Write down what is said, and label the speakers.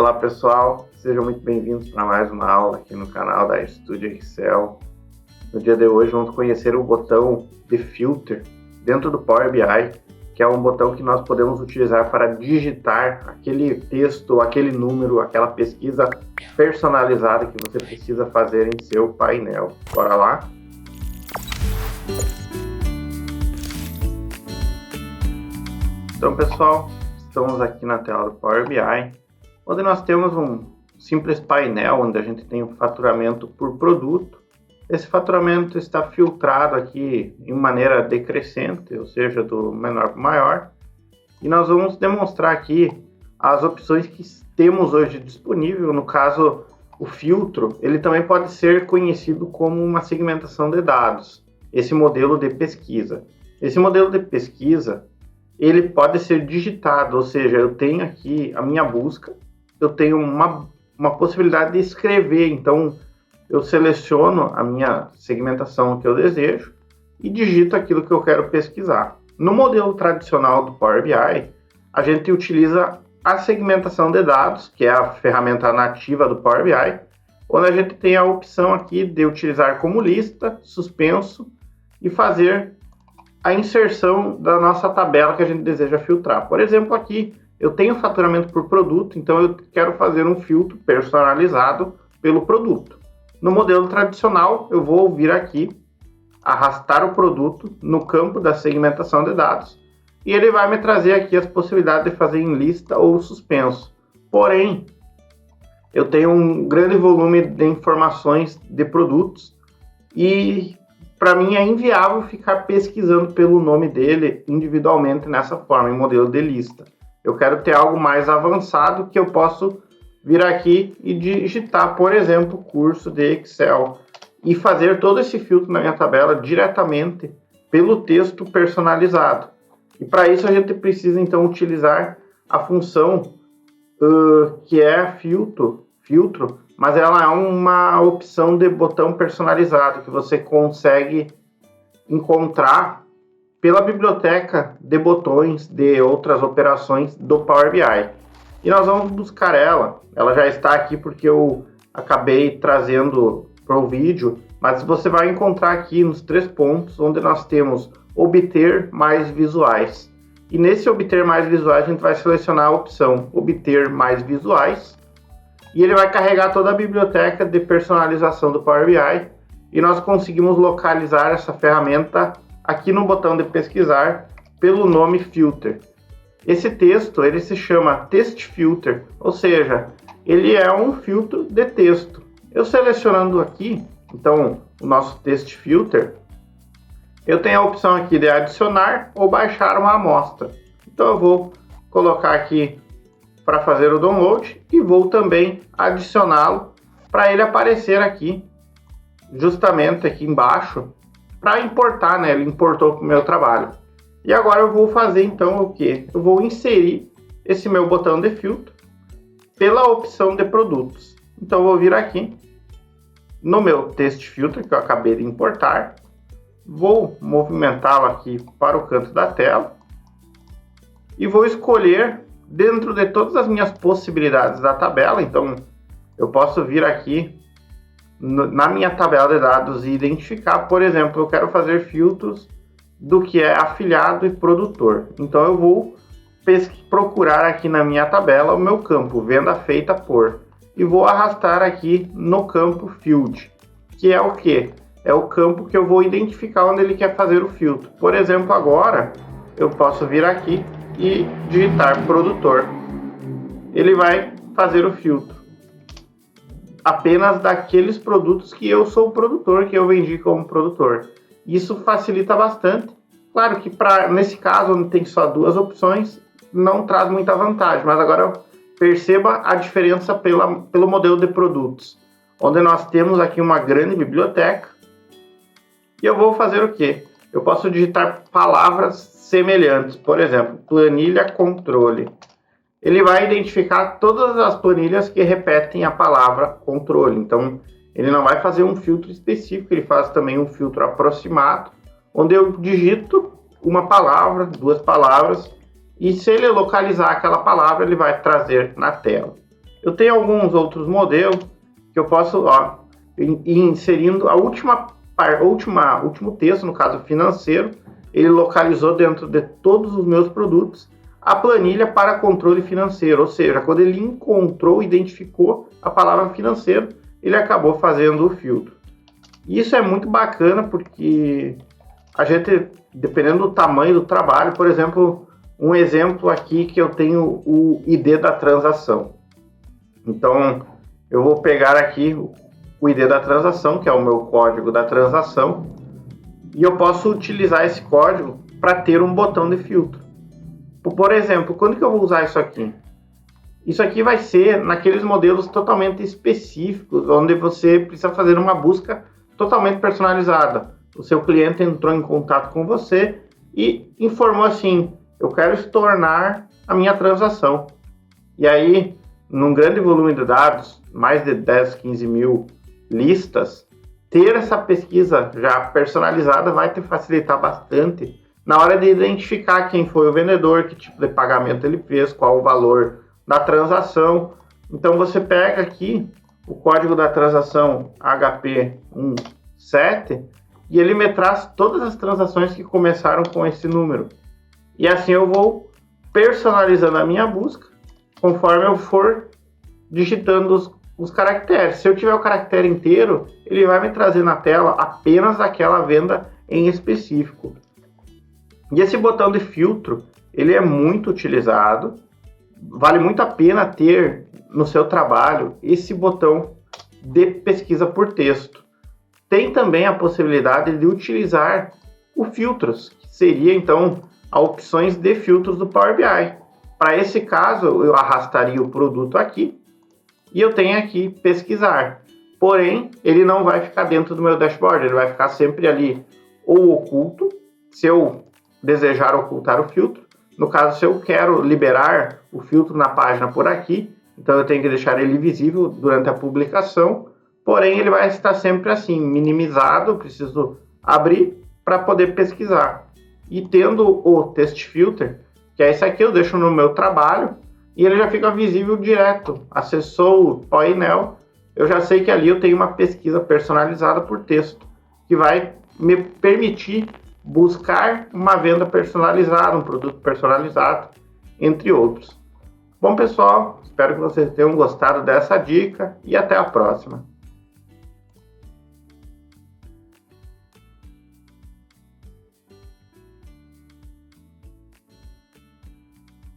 Speaker 1: Olá pessoal, sejam muito bem-vindos para mais uma aula aqui no canal da Studio Excel. No dia de hoje vamos conhecer o botão de Filter dentro do Power BI, que é um botão que nós podemos utilizar para digitar aquele texto, aquele número, aquela pesquisa personalizada que você precisa fazer em seu painel. Bora lá? Então pessoal, estamos aqui na tela do Power BI, onde nós temos um simples painel onde a gente tem um faturamento por produto. Esse faturamento está filtrado aqui em maneira decrescente, ou seja, do menor para o maior. E nós vamos demonstrar aqui as opções que temos hoje disponível. No caso, o filtro, ele também pode ser conhecido como uma segmentação de dados, esse modelo de pesquisa. Esse modelo de pesquisa, ele pode ser digitado, ou seja, eu tenho aqui a minha busca, eu tenho uma possibilidade de escrever, então eu seleciono a minha segmentação que eu desejo e digito aquilo que eu quero pesquisar. No modelo tradicional do Power BI, a gente utiliza a segmentação de dados, que é a ferramenta nativa do Power BI, onde a gente tem a opção aqui de utilizar como lista, suspenso e fazer a inserção da nossa tabela que a gente deseja filtrar. Por exemplo, aqui eu tenho faturamento por produto, então eu quero fazer um filtro personalizado pelo produto. No modelo tradicional, eu vou vir aqui, arrastar o produto no campo da segmentação de dados e ele vai me trazer aqui as possibilidades de fazer em lista ou suspenso. Porém, eu tenho um grande volume de informações de produtos e para mim é inviável ficar pesquisando pelo nome dele individualmente nessa forma, em modelo de lista. Eu quero ter algo mais avançado que eu posso vir aqui e digitar, por exemplo, curso de Excel e fazer todo esse filtro na minha tabela diretamente pelo texto personalizado. E para isso a gente precisa então utilizar a função que é filtro, mas ela é uma opção de botão personalizado que você consegue encontrar pela biblioteca de botões de outras operações do Power BI. E nós vamos buscar ela já está aqui porque eu acabei trazendo para o vídeo, mas você vai encontrar aqui nos 3 pontos onde nós temos obter mais visuais. E nesse obter mais visuais a gente vai selecionar a opção obter mais visuais e ele vai carregar toda a biblioteca de personalização do Power BI e nós conseguimos localizar essa ferramenta aqui no botão de pesquisar pelo nome Filter. Esse texto ele se chama Text Filter, ou seja, ele é um filtro de texto. Eu selecionando aqui, então, o nosso Text Filter, eu tenho a opção aqui de adicionar ou baixar uma amostra. Então eu vou colocar aqui para fazer o download e vou também adicioná-lo para ele aparecer aqui, justamente aqui embaixo, para importar, né? Ele importou para o meu trabalho. E agora eu vou fazer então o que? Eu vou inserir esse meu botão de filtro pela opção de produtos. Então eu vou vir aqui no meu Text Filter que eu acabei de importar, vou movimentá-lo aqui para o canto da tela e vou escolher dentro de todas as minhas possibilidades da tabela. Então eu posso vir aqui na minha tabela de dados e identificar, por exemplo, eu quero fazer filtros do que é afiliado e produtor. Então eu vou procurar aqui na minha tabela o meu campo, venda feita por, e vou arrastar aqui no campo Field, que é o que? É o campo que eu vou identificar onde ele quer fazer o filtro. Por exemplo, agora eu posso vir aqui e digitar produtor. Ele vai fazer o filtro apenas daqueles produtos que eu sou o produtor, que eu vendi como produtor. Isso facilita bastante. Claro que nesse caso, onde tem só 2 opções, não traz muita vantagem, mas agora perceba a diferença pelo modelo de produtos, onde nós temos aqui uma grande biblioteca e eu vou fazer o quê? Eu posso digitar palavras semelhantes, por exemplo, planilha controle. Ele vai identificar todas as planilhas que repetem a palavra controle, então ele não vai fazer um filtro específico, ele faz também um filtro aproximado, onde eu digito uma palavra, 2 palavras, e se ele localizar aquela palavra, ele vai trazer na tela. Eu tenho alguns outros modelos que eu posso ir inserindo a último texto, no caso financeiro, ele localizou dentro de todos os meus produtos a planilha para controle financeiro, ou seja, quando ele encontrou, identificou a palavra financeiro, ele acabou fazendo o filtro. Isso é muito bacana porque a gente, dependendo do tamanho do trabalho, por exemplo, um exemplo aqui que eu tenho o ID da transação. Então, eu vou pegar aqui o ID da transação, que é o meu código da transação, e eu posso utilizar esse código para ter um botão de filtro. Por exemplo, quando que eu vou usar isso aqui? Isso aqui vai ser naqueles modelos totalmente específicos, onde você precisa fazer uma busca totalmente personalizada. O seu cliente entrou em contato com você e informou assim, eu quero estornar a minha transação. E aí, num grande volume de dados, mais de 10, 15 mil listas, ter essa pesquisa já personalizada vai te facilitar bastante na hora de identificar quem foi o vendedor, que tipo de pagamento ele fez, qual o valor da transação. Então você pega aqui o código da transação HP17 e ele me traz todas as transações que começaram com esse número. E assim eu vou personalizando a minha busca conforme eu for digitando os caracteres. Se eu tiver o caractere inteiro, ele vai me trazer na tela apenas aquela venda em específico. E esse botão de filtro, ele é muito utilizado, vale muito a pena ter no seu trabalho esse botão de pesquisa por texto. Tem também a possibilidade de utilizar o filtros, que seria então as opções de filtros do Power BI. Para esse caso, eu arrastaria o produto aqui e eu tenho aqui pesquisar. Porém, ele não vai ficar dentro do meu dashboard, ele vai ficar sempre ali ou oculto, se eu desejar ocultar o filtro. No caso, se eu quero liberar o filtro na página por aqui, então eu tenho que deixar ele visível durante a publicação, porém ele vai estar sempre assim, minimizado, preciso abrir para poder pesquisar. E tendo o Test Filter, que é esse aqui, eu deixo no meu trabalho, e ele já fica visível direto. Acessou o painel, eu já sei que ali eu tenho uma pesquisa personalizada por texto, que vai me permitir buscar uma venda personalizada, um produto personalizado, entre outros. Bom, pessoal, espero que vocês tenham gostado dessa dica e até a próxima.